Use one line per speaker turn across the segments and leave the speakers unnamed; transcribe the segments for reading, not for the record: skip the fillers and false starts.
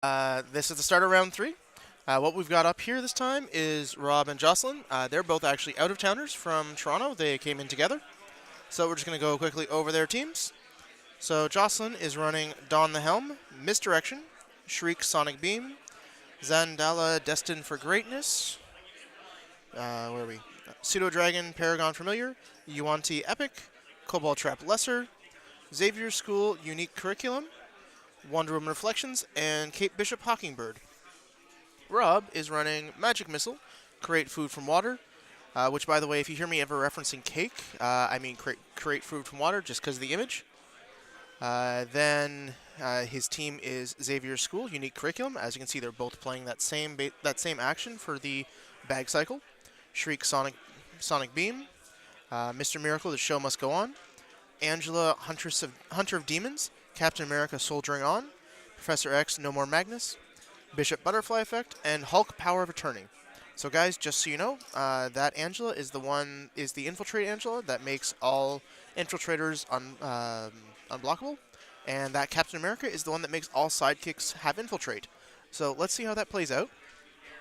This is the start of round three. What we've got up here this time is Rob and Jocelyn. They're both actually out-of-towners from Toronto. They came in together. So we're just going to go quickly over their teams. So Jocelyn is running Don the Helm, Misdirection, Shriek Sonic Beam, Zandala Destined for Greatness, where are we? Pseudo Dragon Paragon Familiar, Yuan-Ti Epic, Cobalt Trap Lesser, Xavier School Unique Curriculum, Wonder Woman Reflections, and Kate Bishop Hawkingbird. Rob is running Magic Missile, Create Food from Water, which, by the way, if you hear me ever referencing cake, I mean create food from water just because of the image. Then his team is Xavier School, Unique Curriculum. As you can see, they're both playing that same action for the bag cycle. Shriek Sonic Beam, Mr. Miracle, The Show Must Go On, Angela Hunter of Demons, Captain America Soldiering On, Professor X No More Magnus, Bishop Butterfly Effect, and Hulk Power of Attorney. So guys, just so you know, that Angela is the Infiltrate Angela that makes all infiltrators unblockable, and that Captain America is the one that makes all sidekicks have Infiltrate. So let's see how that plays out.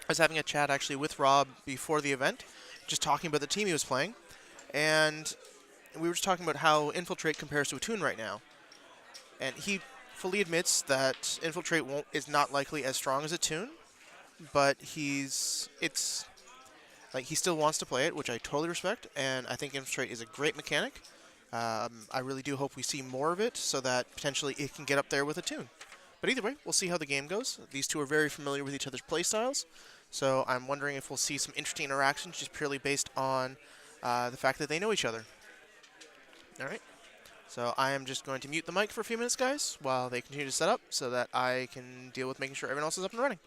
I was having a chat actually with Rob before the event, just talking about the team he was playing, and we were just talking about how Infiltrate compares to Attune right now. And he fully admits that Infiltrate is not likely as strong as Attune, but he still wants to play it, which I totally respect, and I think Infiltrate is a great mechanic. I really do hope we see more of it so that potentially it can get up there with Attune. But either way, we'll see how the game goes. These two are very familiar with each other's playstyles, so I'm wondering if we'll see some interesting interactions just purely based on the fact that they know each other. All right. So I am just going to mute the mic for a few minutes, guys, while they continue to set up so that I can deal with making sure everyone else is up and running.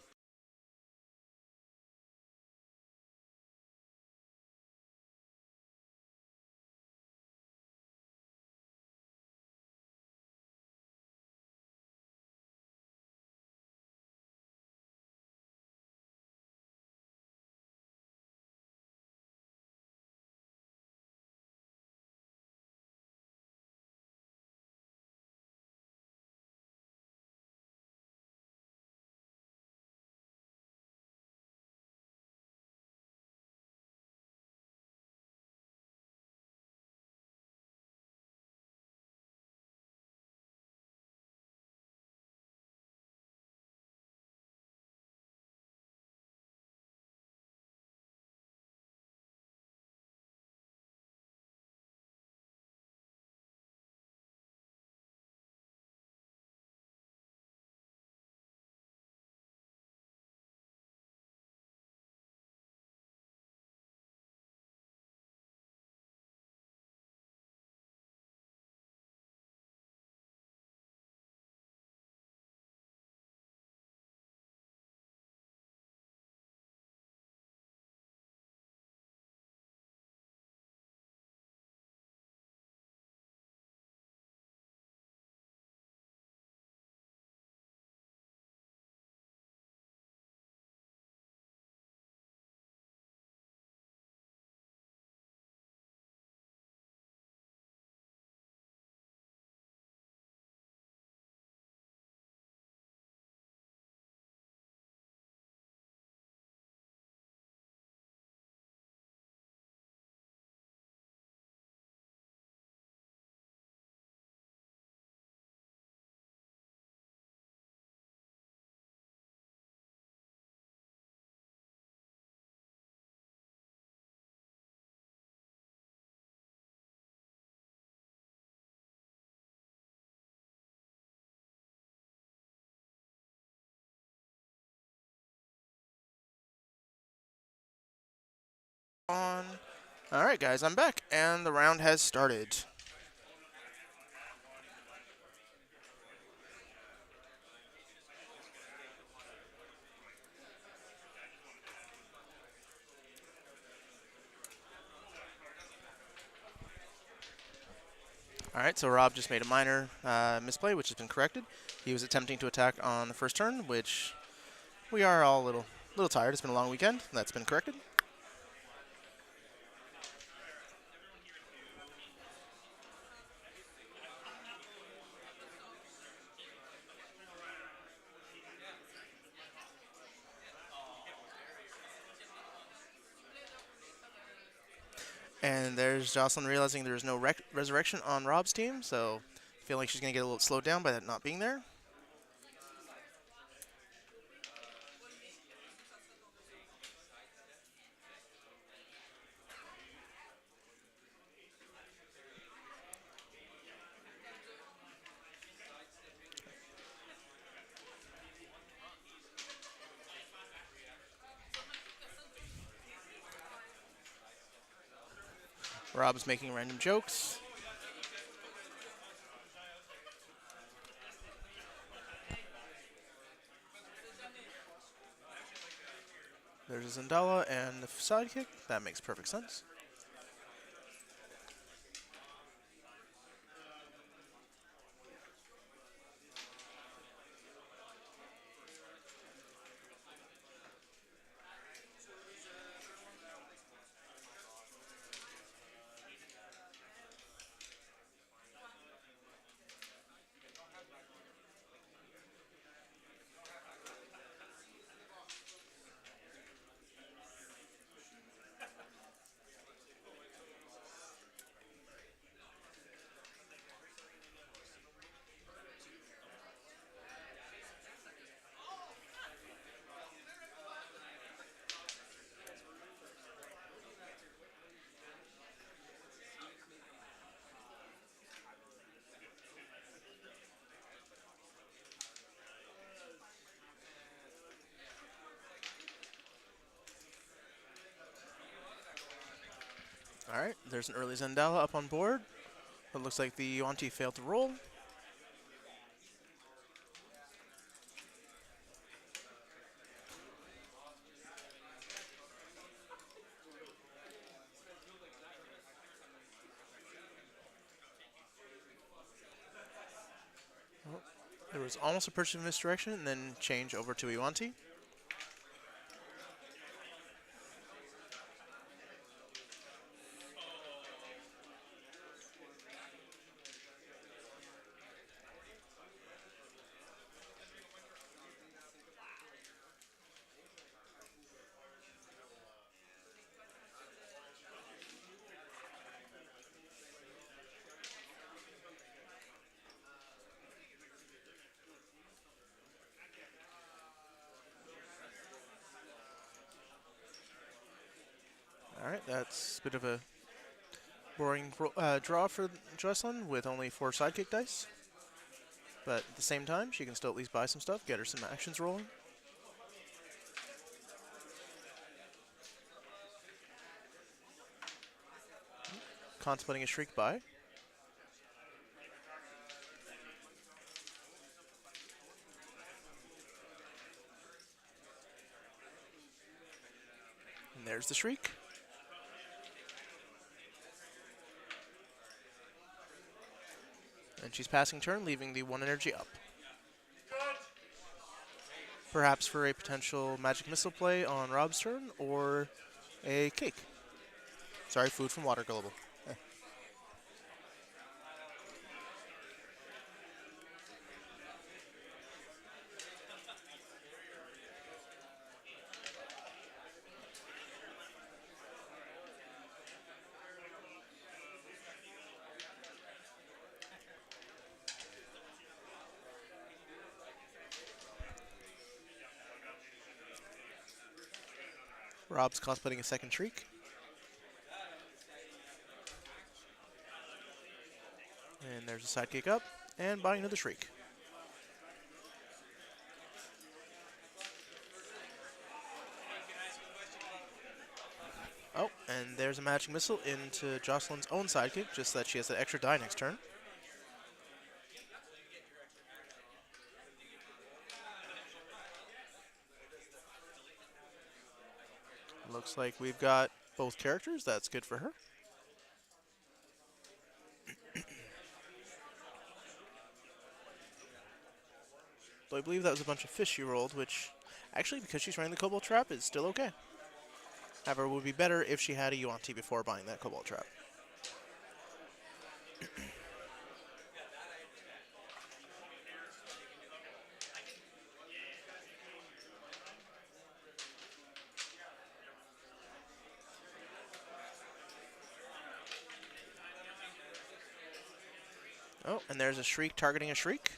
On. All right, guys, I'm back, and the round has started. All right, so Rob just made a minor misplay, which has been corrected. He was attempting to attack on the first turn, which we are all a little tired. It's been a long weekend. That's been corrected. And there's Jocelyn realizing there's no resurrection on Rob's team, so feeling like she's going to get a little slowed down by that not being there. Rob's making random jokes. There's a Zendala and the sidekick. That makes perfect sense. Alright, there's an early Zendala up on board. It looks like the Yuanti failed to roll. There was almost a purchase of misdirection and then change over to Yuanti. Alright, that's a bit of a boring draw for Jocelyn with only 4 sidekick dice. But at the same time, she can still at least buy some stuff, get her some actions rolling. Contemplating a shriek buy. And there's the shriek. And she's passing turn, leaving the 1 energy up. Perhaps for a potential magic missile play on Rob's turn, or a cake. Sorry, food from Water Global. Rob's contemplating a second shriek. And there's a sidekick up, and buying another shriek. Oh, and there's a magic missile into Jocelyn's own sidekick, just that she has an extra die next turn. Looks like we've got both characters. That's good for her. Though I believe that was a bunch of fish she rolled, which actually, because she's running the Cobalt Trap, is still okay. However, it would be better if she had a Yuanti before buying that Cobalt Trap. Oh, and there's a Shriek targeting a Shriek.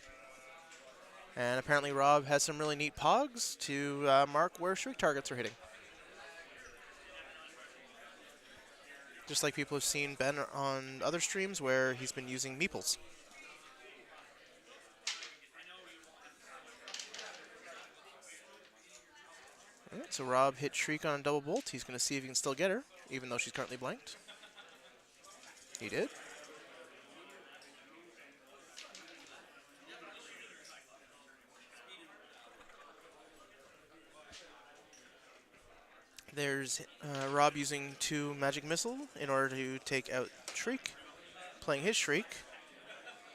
And apparently Rob has some really neat pogs to mark where Shriek targets are hitting. Just like people have seen Ben on other streams where he's been using meeples. Alright, so Rob hit Shriek on a double bolt. He's going to see if he can still get her, even though she's currently blanked. He did. There's Rob using 2 Magic Missile in order to take out Shriek, playing his Shriek,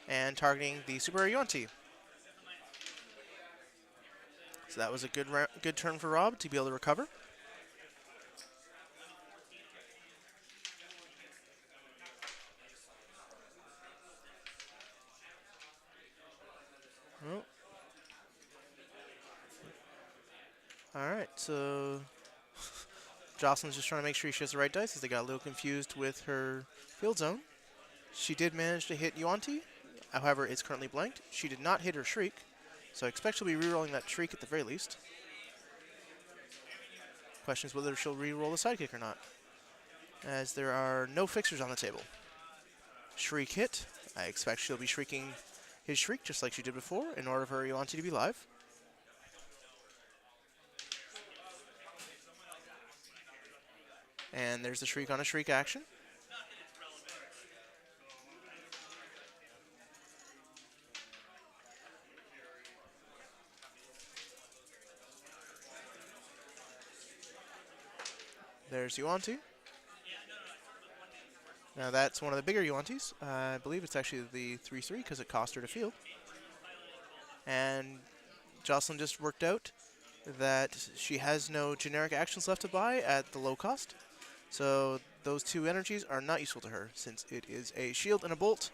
and targeting the Super Yuan-Ti. So that was a good turn for Rob to be able to recover. Oh. Alright, so Jocelyn's just trying to make sure she has the right dice as they got a little confused with her field zone. She did manage to hit Yuan-Ti, however it's currently blanked. She did not hit her Shriek, so I expect she'll be rerolling that Shriek at the very least. Question is whether she'll reroll the sidekick or not, as there are no fixers on the table. Shriek hit. I expect she'll be shrieking his Shriek just like she did before in order for her Yuan-Ti to be live. And there's the Shriek on a Shriek action. There's Yuan-Ti. Now that's one of the bigger Yuan-Tis. I believe it's actually the 3-3 because it cost her to field. And Jocelyn just worked out that she has no generic actions left to buy at the low cost. So those 2 energies are not useful to her since it is a shield and a bolt,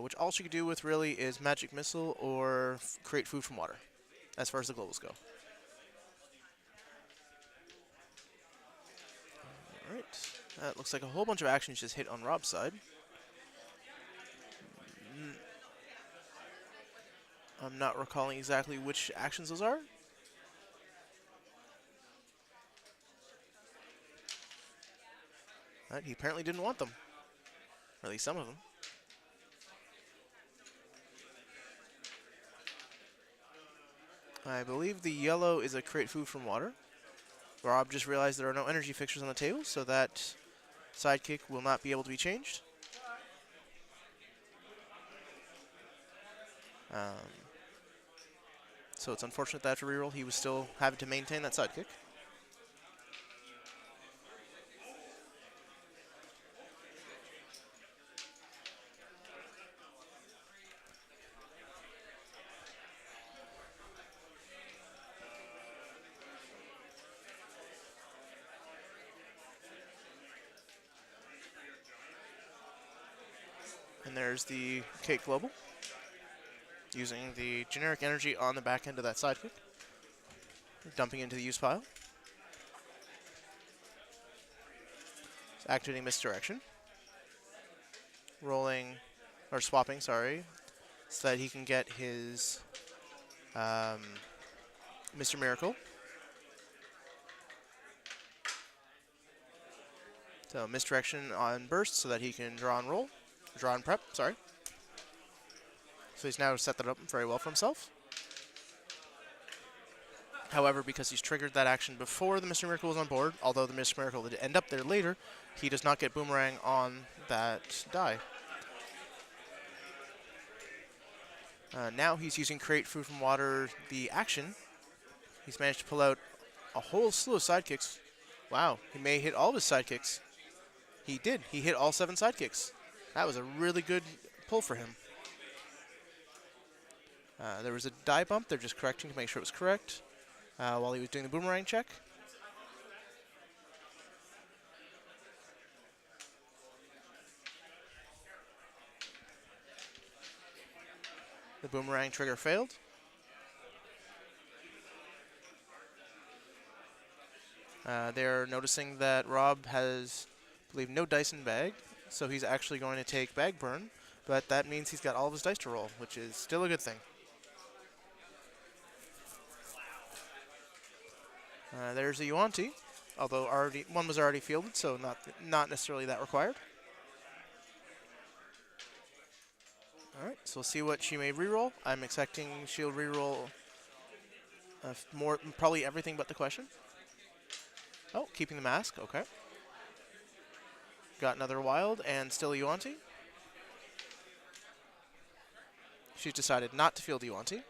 which all she could do with really is Magic Missile or create food from water as far as the globals go. Alright, that looks like a whole bunch of actions just hit on Rob's side. I'm not recalling exactly which actions those are. He apparently didn't want them. Or at least some of them. I believe the yellow is a create food from water. Rob just realized there are no energy fixtures on the table, so that sidekick will not be able to be changed. So it's unfortunate that after reroll he was still having to maintain that sidekick. And there's the Cake Global, using the generic energy on the back end of that sidekick, dumping into the use pile. It's activating Misdirection. Rolling, or swapping, sorry, so that he can get his Mr. Miracle. So Misdirection on burst so that he can draw and roll. Draw and prep, sorry. So he's now set that up very well for himself. However, because he's triggered that action before the Mr. Miracle was on board, although the Mr. Miracle did end up there later, he does not get Boomerang on that die. Now he's using Create Food from Water, the action. He's managed to pull out a whole slew of sidekicks. Wow, he may hit all of his sidekicks. He did. He hit all 7 sidekicks. That was a really good pull for him. There was a die bump. They're just correcting to make sure it was correct while he was doing the boomerang check. The boomerang trigger failed. They're noticing that Rob has, I believe, no dice in bag, so he's actually going to take Bag Burn, but that means he's got all of his dice to roll, which is still a good thing. There's a Yuanti, although one was already fielded, so not necessarily that required. All right, so we'll see what she may reroll. I'm expecting she'll reroll more, probably everything but the question. Oh, keeping the mask. Okay. Got another wild and still a Yuanti. She's decided not to field Yuanti.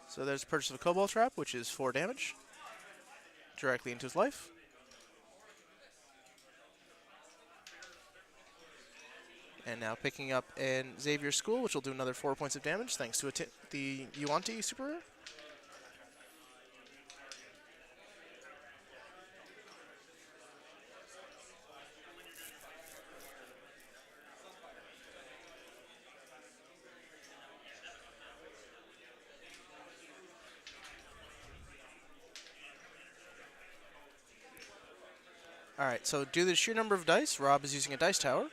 So there's purchase of a Cobalt Trap, which is 4 damage directly into his life. And now picking up in Xavier's School, which will do another 4 points of damage thanks to the Yuanti super rare. All right, so due to the sheer number of dice, Rob is using a dice tower.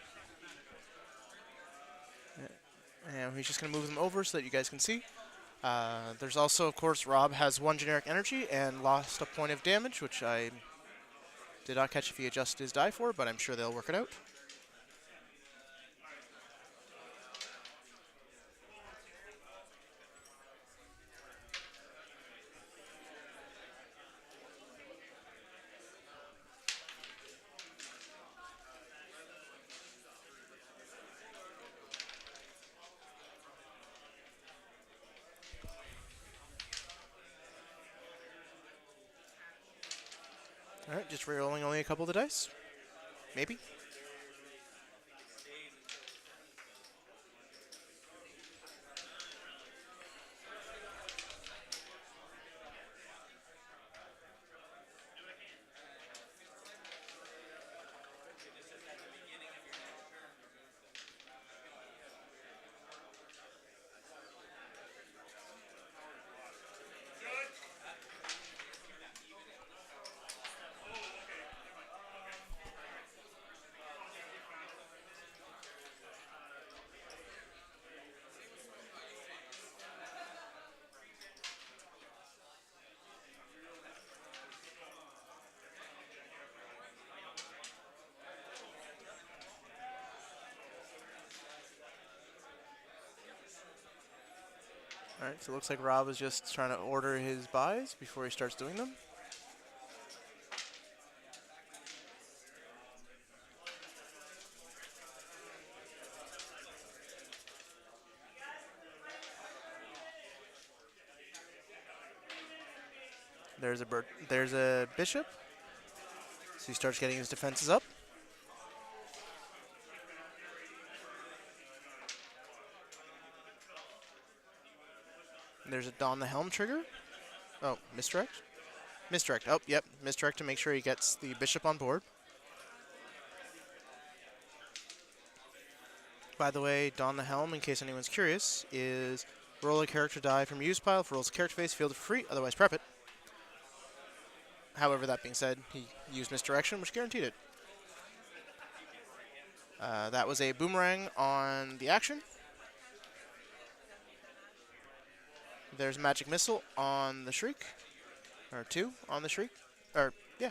And he's just going to move them over so that you guys can see. There's also, of course, Rob has 1 generic energy and lost a point of damage, which I did not catch if he adjusted his die for, but I'm sure they'll work it out. All right, just re-rolling only a couple of the dice. Maybe. All right, so it looks like Rob is just trying to order his buys before he starts doing them. There's a bishop. So he starts getting his defenses up. There's a Don the Helm trigger. Oh, misdirect? Misdirect. Oh, yep. Misdirect to make sure he gets the bishop on board. By the way, Don the Helm, in case anyone's curious, is roll a character die from your use pile. If rolls a character face, field it for free. Otherwise, prep it. However, that being said, he used misdirection, which guaranteed it. That was a boomerang on the action. There's Magic Missile on the Shriek. Or 2 on the Shriek. Or, yeah.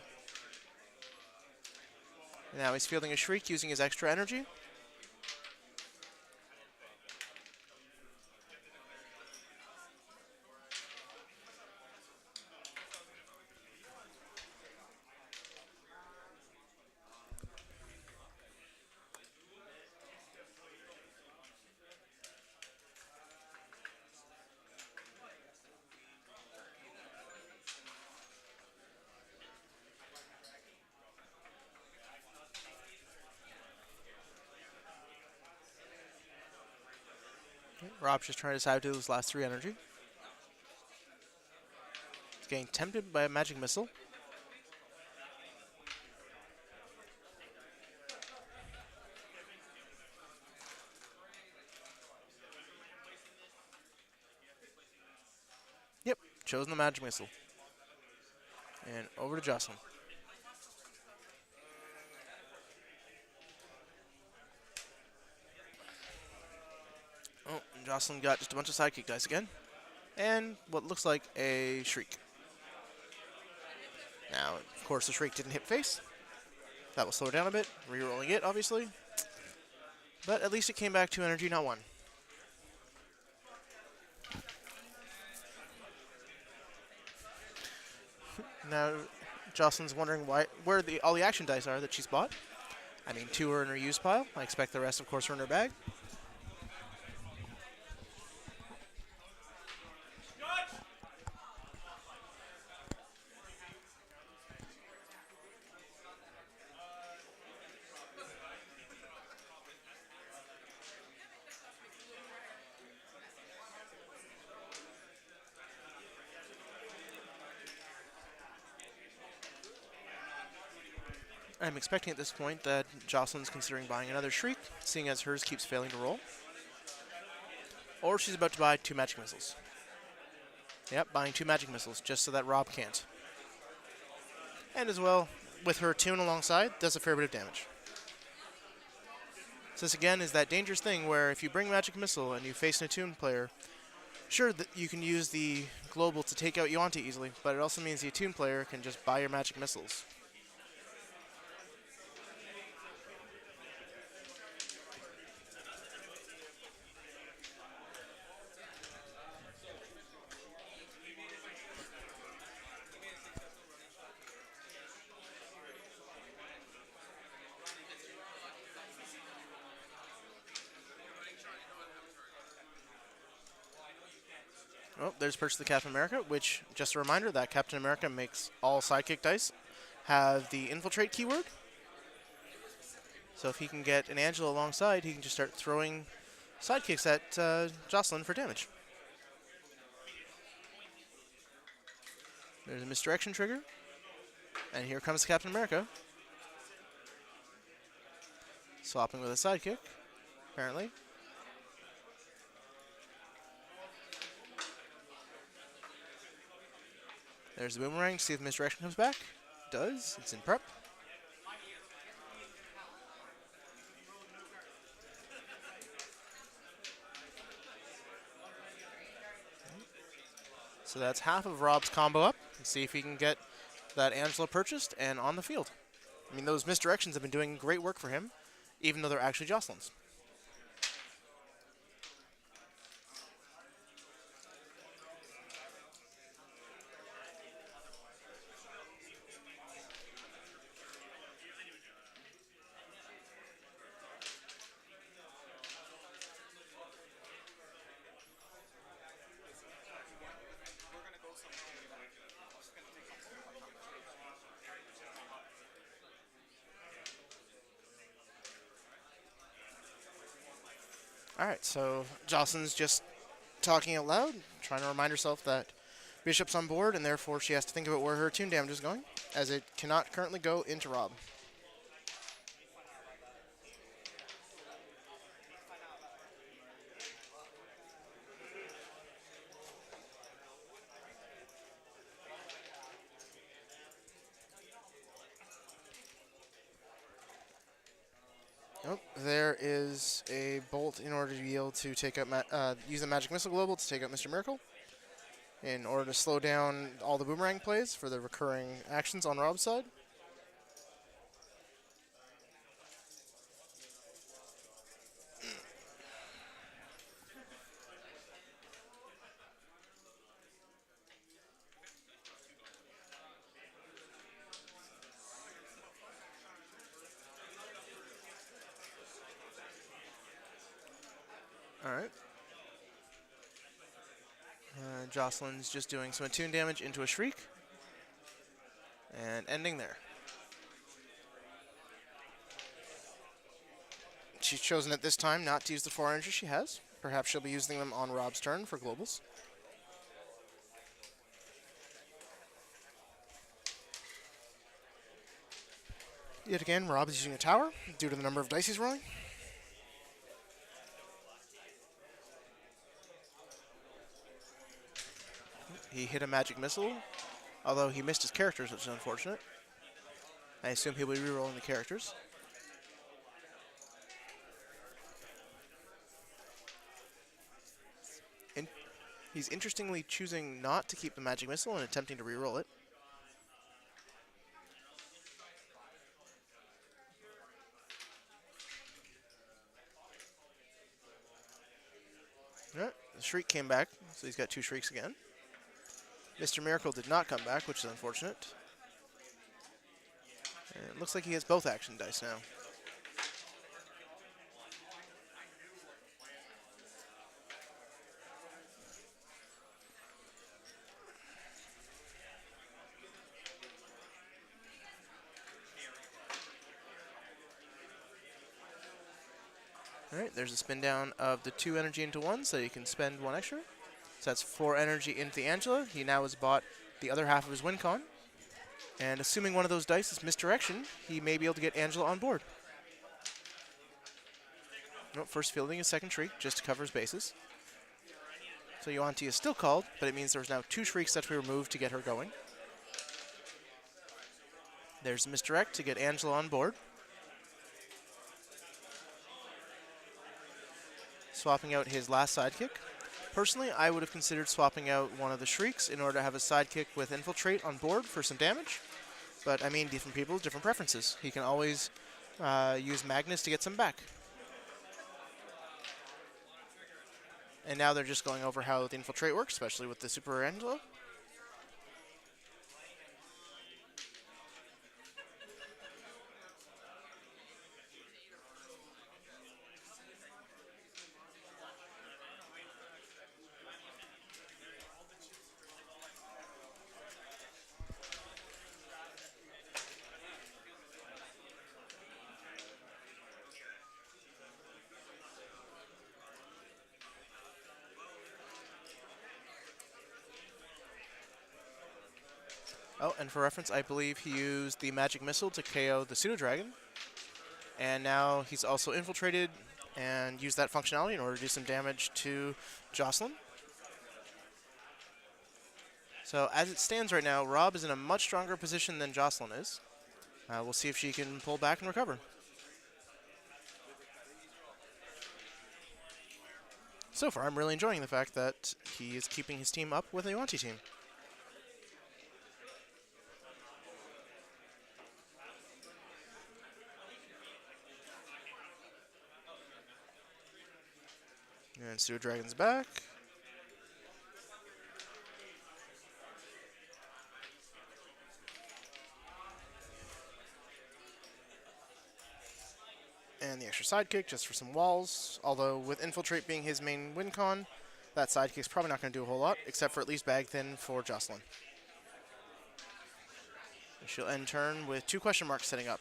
And now he's fielding a Shriek using his extra energy. Rob's just trying to decide to do his last 3 energy. He's getting tempted by a Magic Missile. Yep, chosen the magic missile. And over to Jocelyn. Oh, and Jocelyn got just a bunch of sidekick dice again. And what looks like a Shriek. Now, of course, the Shriek didn't hit face. That will slow it down a bit. Rerolling it, obviously. But at least it came back to energy, not one. Now, Jocelyn's wondering where all the action dice are that she's bought. I mean, 2 are in her use pile. I expect the rest, of course, are in her bag. I'm expecting at this point that Jocelyn's considering buying another Shriek, seeing as hers keeps failing to roll. Or she's about to buy 2 magic missiles. Yep, buying 2 magic missiles, just so that Rob can't. And as well, with her tune alongside, does a fair bit of damage. So this again is that dangerous thing where if you bring magic missile and you face an attuned player, sure, you can use the global to take out Yuanti easily, but it also means the attuned player can just buy your magic missiles. Oh, there's Purchase the Captain America, which, just a reminder, that Captain America makes all sidekick dice have the infiltrate keyword. So if he can get an Angela alongside, he can just start throwing sidekicks at Jocelyn for damage. There's a misdirection trigger. And here comes Captain America. Swapping with a sidekick, apparently. There's the boomerang, see if misdirection comes back. It does, it's in prep. So that's half of Rob's combo up. Let's see if he can get that Angela purchased and on the field. I mean, those misdirections have been doing great work for him, even though they're actually Jocelyn's. Alright, so Jocelyn's just talking out loud, trying to remind herself that Bishop's on board, and therefore she has to think about where her tune damage is going, as it cannot currently go into Rob. Nope, there is a bolt in order to be able to take out, use the Magic Missile Global to take out Mr. Miracle, in order to slow down all the boomerang plays for the recurring actions on Rob's side. Alright. Jocelyn's just doing some attune damage into a Shriek. And ending there. She's chosen at this time not to use the 4 energy she has. Perhaps she'll be using them on Rob's turn for globals. Yet again, Rob is using a tower due to the number of dice he's rolling. He hit a magic missile, although he missed his characters, which is unfortunate. I assume he'll be rerolling the characters. In He's interestingly choosing not to keep the magic missile and attempting to reroll it. Right, the Shriek came back, so he's got 2 Shrieks again. Mr. Miracle did not come back, which is unfortunate. And it looks like he has both action dice now. Alright, there's a spin down of the 2 energy into 1, so you can spend 1 extra. So that's 4 energy into the Angela. He now has bought the other half of his win con. And assuming one of those dice is misdirection, he may be able to get Angela on board. Nope, first fielding his second Shriek, just to cover his bases. So Yuan-Ti is still called, but it means there's now 2 Shrieks that we removed to get her going. There's misdirect to get Angela on board. Swapping out his last sidekick. Personally, I would have considered swapping out one of the Shrieks in order to have a sidekick with Infiltrate on board for some damage. But, I mean, different people, different preferences. He can always use Magnus to get some back. And now they're just going over how the Infiltrate works, especially with the Super Angela. Oh, and for reference, I believe he used the Magic Missile to KO the Pseudo-Dragon. And now he's also infiltrated and used that functionality in order to do some damage to Jocelyn. So as it stands right now, Rob is in a much stronger position than Jocelyn is. We'll see if she can pull back and recover. So far, I'm really enjoying the fact that he is keeping his team up with a Yuan-Ti team. And Pseudo-Dragon's back. And the extra sidekick just for some walls. Although with Infiltrate being his main win con, that sidekick's probably not going to do a whole lot, except for at least bag thin for Jocelyn. She'll end turn with 2 question marks setting up,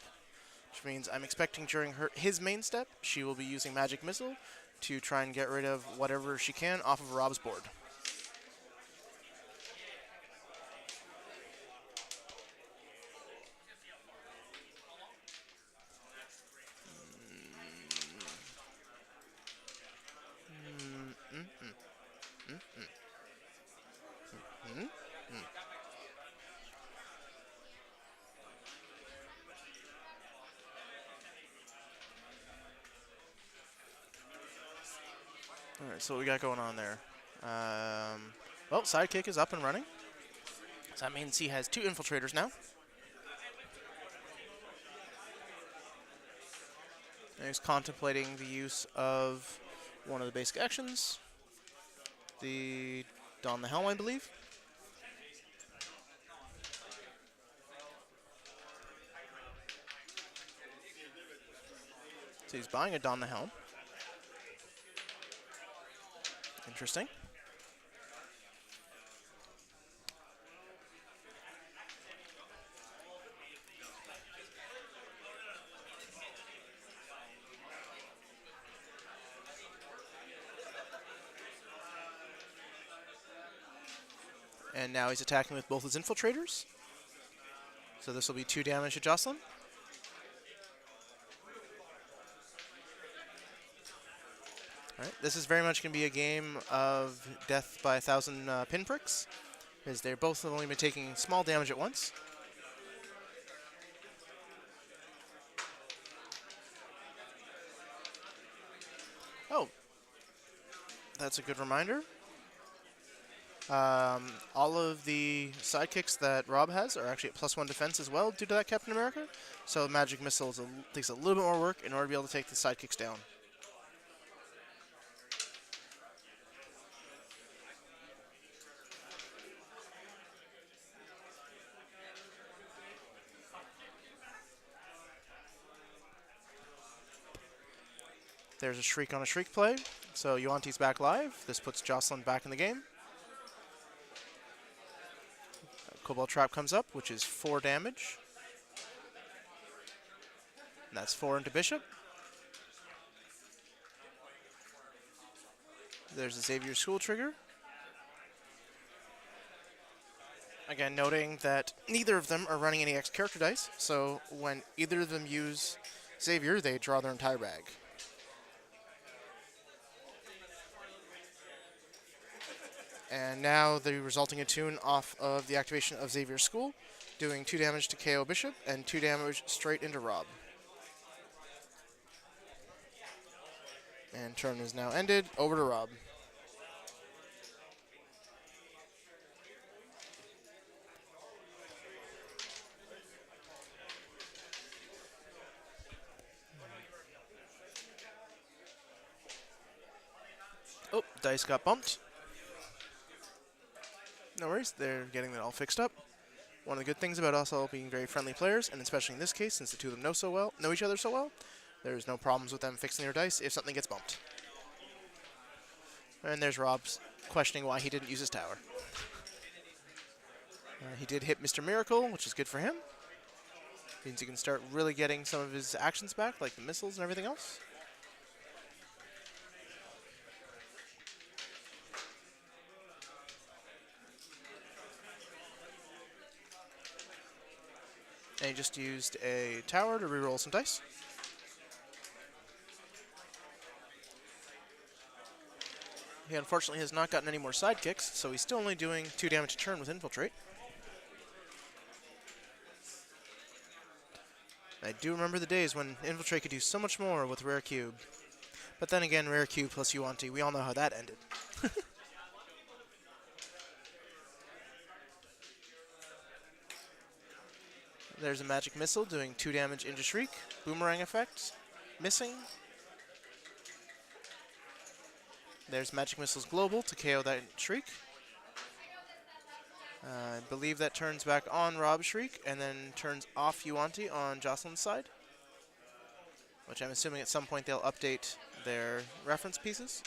which means I'm expecting during his main step, she will be using Magic Missile to try and get rid of whatever she can off of Rob's board. All right, so what we got going on there? Well, sidekick is up and running. So that means he has 2 infiltrators now. And he's contemplating the use of one of the basic actions. The Don the Helm, I believe. So he's buying a Don the Helm. Interesting. And now he's attacking with both his infiltrators. So this will be 2 damage to Jocelyn. All right, this is very much going to be a game of death by 1,000 pinpricks. as they're both have only been taking small damage at once. Oh, that's a good reminder. All of the sidekicks that Rob has are actually at +1 defense as well due to that Captain America. So Magic Missile takes a little bit more work in order to be able to take the sidekicks down. There's a Shriek on a Shriek play. So Yuanti's back live. This puts Jocelyn back in the game. Cobalt Trap comes up, which is 4 damage. And that's 4 into Bishop. There's the Xavier School trigger. Again, noting that neither of them are running any X character dice, so when either of them use Xavier, they draw their entire bag. And now the resulting attune off of the activation of Xavier's School, doing 2 damage to KO Bishop and 2 damage straight into Rob. And turn is now ended. Over to Rob. Oh, dice got bumped. No worries, they're getting that all fixed up. One of the good things about us all being very friendly players, and especially in this case, since the two of them know each other so well, there's no problems with them fixing their dice if something gets bumped. And there's Rob's questioning why he didn't use his tower. He did hit Mr. Miracle, which is good for him. Means he can start really getting some of his actions back, like the missiles and everything else. And he just used a tower to reroll some dice. He unfortunately has not gotten any more sidekicks, so he's still only doing 2 damage a turn with Infiltrate. I do remember the days when Infiltrate could do so much more with Rare Cube. But then again, Rare Cube plus Yuanti, we all know how that ended. There's a Magic Missile doing 2 damage into Shriek. Boomerang effect. Missing. There's Magic Missiles Global to KO that Shriek. I believe that turns back on Rob Shriek and then turns off Yuanti on Jocelyn's side. Which I'm assuming at some point they'll update their reference pieces.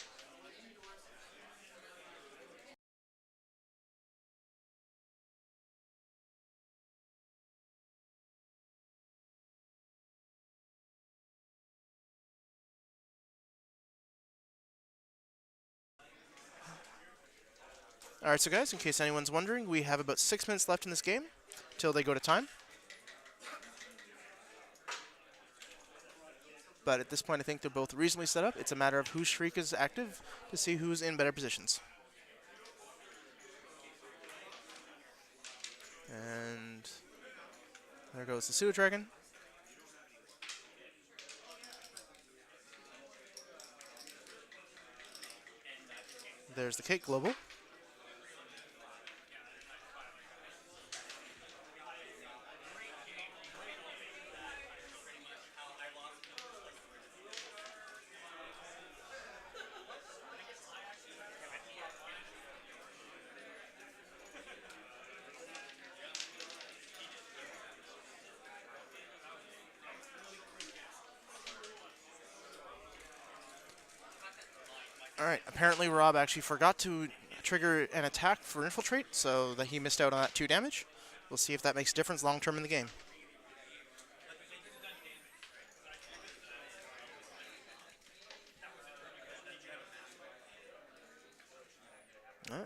Alright, so guys, in case anyone's wondering, we have about 6 minutes left in this game till they go to time. But at this point, I think they're both reasonably set up. It's a matter of whose Shriek is active to see who's in better positions. And there goes the Sewer Dragon. There's the Cake Global. Alright, apparently Rob actually forgot to trigger an attack for Infiltrate, so that he missed out on that 2 damage. We'll see if that makes a difference long term in the game.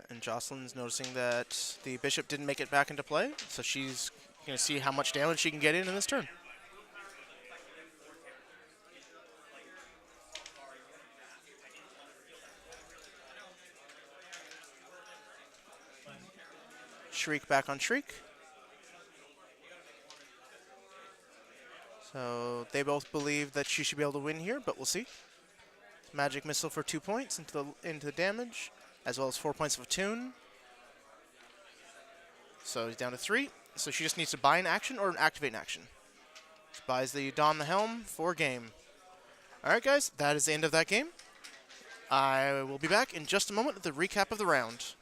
And Jocelyn's noticing that the Bishop didn't make it back into play, so she's going to see how much damage she can get in this turn. Shriek back on Shriek. So they both believe that she should be able to win here, but we'll see. Magic Missile for 2 points into the damage, as well as 4 points of Attune. So he's down to 3. So she just needs to buy an action or activate an action. She buys the Don the Helm for game. All right, guys, that is the end of that game. I will be back in just a moment with the recap of the round.